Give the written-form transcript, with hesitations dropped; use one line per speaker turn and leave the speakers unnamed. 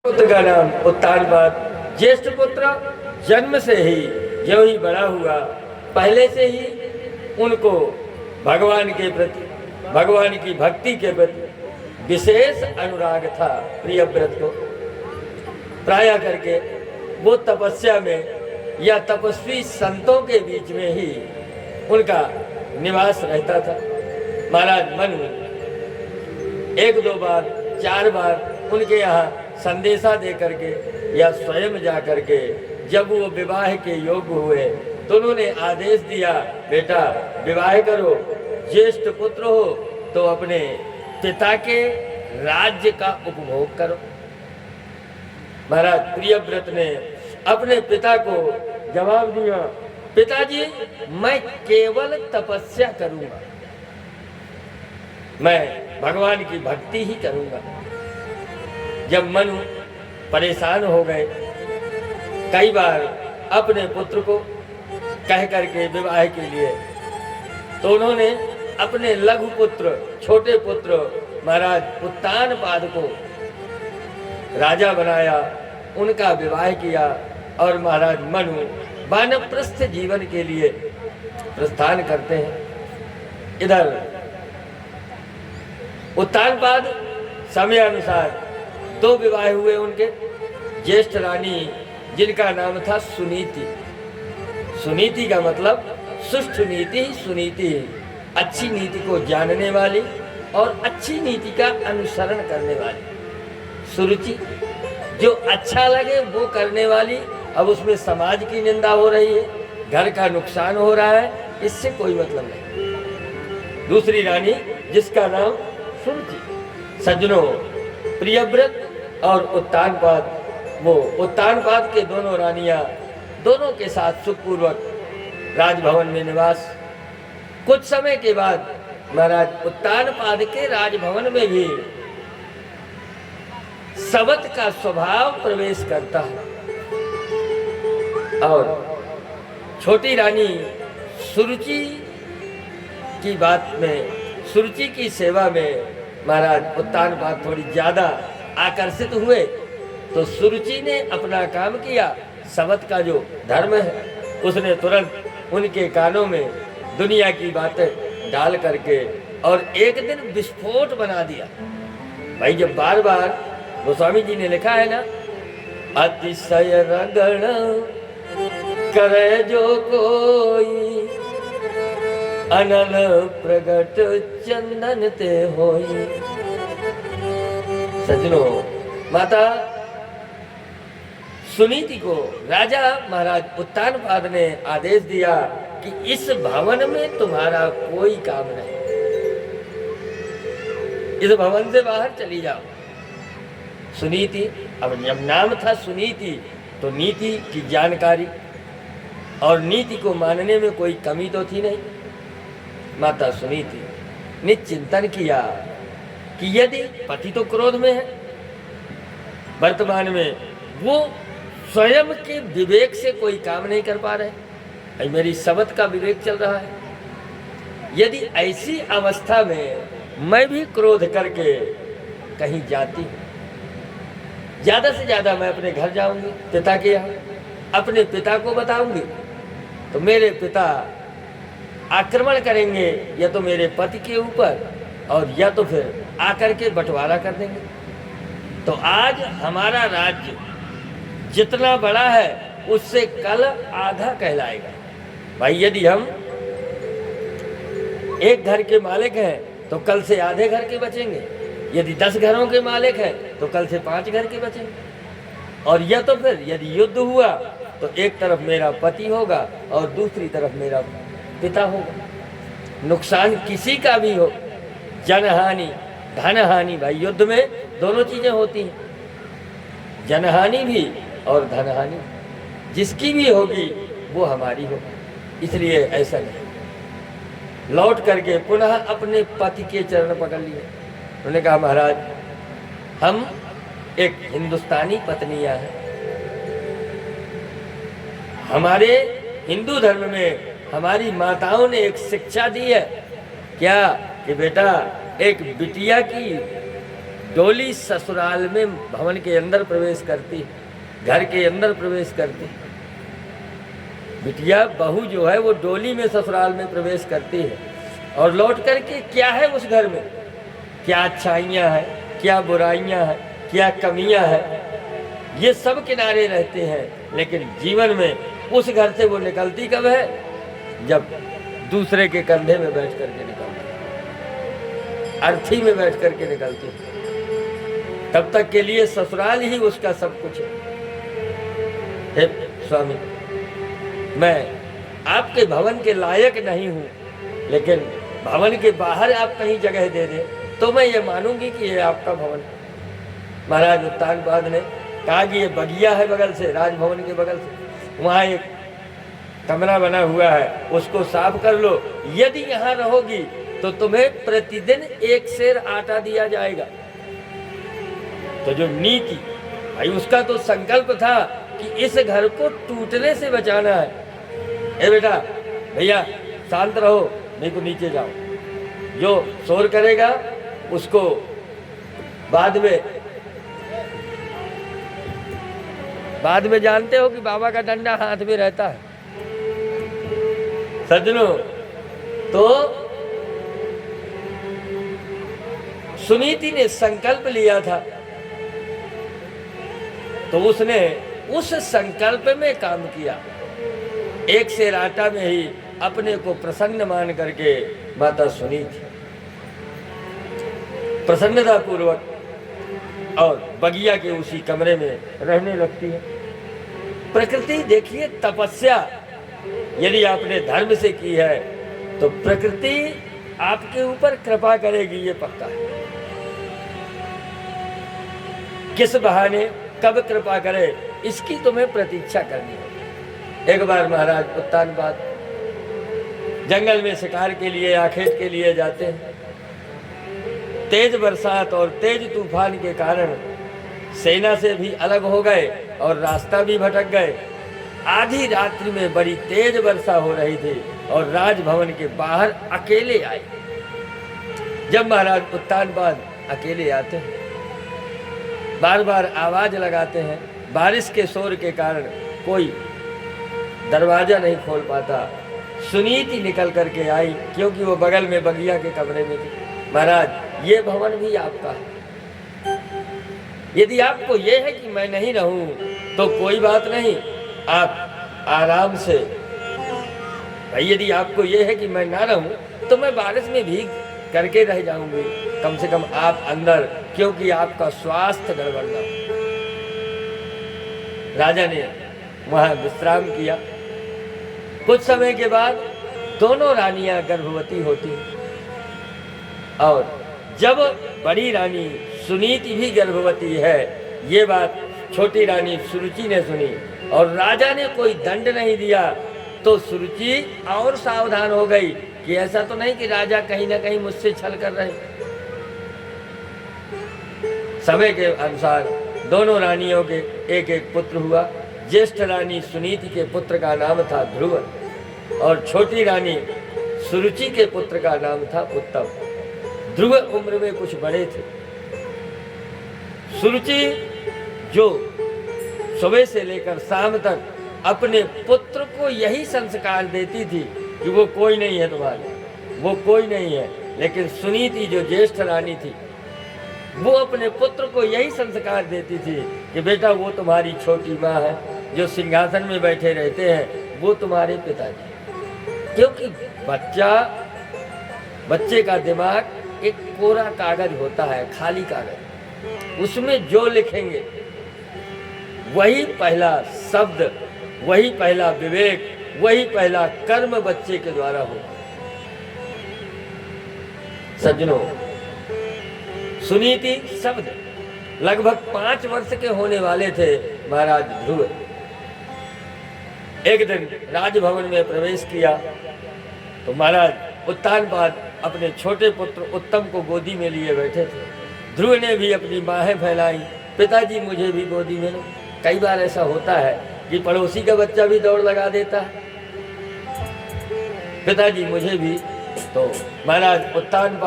पुत्र का नाम उत्तानपाद। ज्येष्ठ पुत्र जन्म से ही जो ही बड़ा हुआ, पहले से ही उनको भगवान के प्रति, भगवान की भक्ति के प्रति विशेष अनुराग था। प्रियव्रत को प्राय करके वो तपस्या में या तपस्वी संतों के बीच में ही उनका निवास रहता था। महाराज मनु एक दो बार चार बार उनके यहाँ संदेशा दे करके या स्वयं जा करके जब वो विवाह के योग्य हुए तो उन्होंने आदेश दिया, बेटा विवाह करो, ज्येष्ठ पुत्र हो तो अपने पिता के राज्य का उपभोग करो। महाराज प्रियव्रत ने अपने पिता को जवाब दिया, पिताजी मैं केवल तपस्या करूंगा, मैं भगवान की भक्ति ही करूंगा। जब मनु परेशान हो गए, कई बार अपने पुत्र को कह करके विवाह के लिए, तो उन्होंने अपने लघु पुत्र छोटे पुत्र महाराज उत्तानपाद को राजा बनाया, उनका विवाह किया और महाराज मनु वानप्रस्थ जीवन के लिए प्रस्थान करते हैं। इधर उत्तानपाद समय अनुसार दो विवाह हुए उनके। ज्येष्ठ रानी जिनका नाम था सुनीति, सुनीति का मतलब सुष्ठु नीति, सुनीति अच्छी नीति को जानने वाली और अच्छी नीति का अनुसरण करने वाली। सुरुचि जो अच्छा लगे वो करने वाली। अब उसमें समाज की निंदा हो रही है, घर का नुकसान हो रहा है, इससे कोई मतलब नहीं। दूसरी रानी जिसका नाम सुरुचि। सज्जनों, प्रियव्रत और उत्तानपाद, वो उत्तानपाद के दोनों रानियां दोनों के साथ सुखपूर्वक राजभवन में निवास। कुछ समय के बाद महाराज उत्तानपाद के राजभवन में भी सवत का स्वभाव प्रवेश करता है और छोटी रानी सुरुचि की बात में, सुरुचि की सेवा में महाराज उत्तानपाद थोड़ी ज्यादा आकर्षित हुए तो सुरुचि ने अपना काम किया। सवत का जो धर्म है उसने तुरंत उनके कानों में दुनिया की बातें डाल करके और एक दिन विस्फोट बना दिया। भाई जब बार बार गोस्वामी जी ने लिखा है ना, अतिशय रगड़ करे जो कोई, अनल प्रगट चंदन ते होई। सज्जनों, माता सुनीति को राजा महाराज उत्तानपाद ने आदेश दिया कि इस भवन में तुम्हारा कोई काम नहीं, इस भवन से बाहर चली जाओ। सुनीति, अब जब नाम था सुनीति तो नीति की जानकारी और नीति को मानने में कोई कमी तो थी नहीं। माता सुनीति ने चिंतन किया कि यदि पति तो क्रोध में है, वर्तमान में वो स्वयं के विवेक से कोई काम नहीं कर पा रहे, मेरी सवत का विवेक चल रहा है, यदि ऐसी अवस्था में मैं भी क्रोध करके कहीं जाती हूँ, ज्यादा से ज्यादा मैं अपने घर जाऊंगी, पिता के यहाँ अपने पिता को बताऊंगी तो मेरे पिता आक्रमण करेंगे या तो मेरे पति के ऊपर और या तो फिर आकर के बंटवारा कर देंगे। तो आज हमारा राज्य जितना बड़ा है उससे कल आधा कहलाएगा। भाई यदि हम एक घर के मालिक हैं तो कल से आधे घर के बचेंगे, यदि 10 घरों के मालिक हैं तो कल से 5 घर के बचेंगे। और या तो फिर यदि युद्ध हुआ तो एक तरफ मेरा पति होगा और दूसरी तरफ मेरा पिता होगा। नुकसान किसी का भी हो, जनहानि धनहानि, भाई युद्ध में दोनों चीजें होती हैं, जनहानि भी और धनहानि, जिसकी भी होगी वो हमारी होगी। इसलिए ऐसा नहीं, लौट करके पुनः अपने पति के चरण पकड़ लिए। उन्होंने कहा, महाराज हम एक हिंदुस्तानी पत्नियां हैं, हमारे हिंदू धर्म में हमारी माताओं ने एक शिक्षा दी है क्या कि बेटा एक बिटिया की डोली ससुराल में भवन के अंदर प्रवेश करती, घर के अंदर प्रवेश करती। बिटिया बहू जो है वो डोली में ससुराल में प्रवेश करती है और लौट करके क्या है उस घर में, क्या अच्छाइयाँ हैं, क्या बुराइयाँ हैं, क्या कमियाँ हैं, ये सब किनारे रहते हैं। लेकिन जीवन में उस घर से वो निकलती कब है? जब दूसरे के कंधे में बैठ करके निकलती, अर्थी में बैठ करके निकलती। तब तक के लिए ससुराल ही उसका सब कुछ है। हे स्वामी, मैं आपके भवन के लायक नहीं हूँ, लेकिन भवन के बाहर आप कहीं जगह दे दें तो मैं ये मानूंगी कि ये आपका भवन है। महाराज उत्तानपाद ने कहा कि ये बगिया है बगल से, राजभवन के बगल से, वहाँ एक कमरा बना हुआ है, उसको साफ कर लो। यदि यहाँ रहोगी तो तुम्हें प्रतिदिन 1 सेर आटा दिया जाएगा। तो जो नीति भाई, उसका तो संकल्प था कि इस घर को टूटने से बचाना है। ए बेटा, भैया शांत रहो, नहीं तो नीचे जाओ। जो शोर करेगा उसको बाद में जानते हो कि बाबा का डंडा हाथ में रहता है। सज्जनों, तो सुनीति ने संकल्प लिया था, तो उसने उस संकल्प में काम किया। 1 सेर आटा में ही अपने को प्रसन्न मान करके माता सुनीति प्रसन्नता पूर्वक और बगिया के उसी कमरे में रहने लगती है। प्रकृति देखिए, तपस्या यदि आपने धर्म से की है तो प्रकृति आपके ऊपर कृपा करेगी, ये पक्का है। किस बहाने कब कृपा करे, इसकी तुम्हें प्रतीक्षा करनी है। एक बार महाराज उत्तानपाद जंगल में शिकार के लिए, आखेट के लिए जाते हैं। तेज बरसात और तेज तूफान के कारण सेना से भी अलग हो गए और रास्ता भी भटक गए। आधी रात्रि में बड़ी तेज वर्षा हो रही थी और राजभवन के बाहर अकेले आए। जब महाराज उत्तानपाद अकेले आते हैं, बार बार आवाज लगाते हैं, बारिश के शोर के कारण कोई दरवाजा नहीं खोल पाता। सुनीति निकल करके आई, क्योंकि वो बगल में बगिया के कमरे में थी। महाराज, ये भवन भी आपका है। यदि आपको ये है कि मैं नहीं रहूं तो कोई बात नहीं, आप आराम से। भाई, यदि आपको ये है कि मैं ना रहूं तो मैं बारिश में भीग करके रह जाऊंगी, कम से कम आप अंदर, क्योंकि आपका स्वास्थ्य गड़बड़ ना हो। राजा ने वहां विश्राम किया। कुछ समय के बाद दोनों रानियां गर्भवती होती और जब बड़ी रानी सुनीति भी गर्भवती है, ये बात छोटी रानी सुरुचि ने सुनी और राजा ने कोई दंड नहीं दिया, तो सुरुचि और सावधान हो गई कि ऐसा तो नहीं कि राजा कहीं ना कहीं मुझसे छल कर रहे। समय के अनुसार दोनों रानियों के एक एक पुत्र हुआ। ज्येष्ठ रानी सुनीति के पुत्र का नाम था ध्रुव और छोटी रानी सुरुचि के पुत्र का नाम था उत्तम। ध्रुव उम्र में कुछ बड़े थे। सुरुचि जो सुबह से लेकर शाम तक अपने पुत्र को यही संस्कार देती थी कि वो कोई नहीं है तुम्हारे, वो कोई नहीं है। लेकिन सुनीति जो ज्येष्ठ रानी थी, वो अपने पुत्र को यही संस्कार देती थी कि बेटा, वो तुम्हारी छोटी माँ है, जो सिंहासन में बैठे रहते हैं वो तुम्हारे पिताजी। क्योंकि बच्चे का दिमाग एक कोरा कागज होता है, खाली कागज, उसमें जो लिखेंगे वही पहला शब्द, वही पहला विवेक, वही पहला कर्म बच्चे के द्वारा हो। सज्जनों, सुनीति शब्द लगभग 5 वर्ष के होने वाले थे महाराज ध्रुव। एक दिन राजभवन में प्रवेश किया तो महाराज उत्तानपाद अपने छोटे पुत्र उत्तम को गोदी में लिए बैठे थे। ध्रुव ने भी अपनी बाहें फैलाई, पिताजी मुझे भी गोदी में लो। कई बार ऐसा होता है कि पड़ोसी का बच्चा भी दौड़ लगा देता है, पिताजी मुझे भी। तो महाराज उत्तानपाद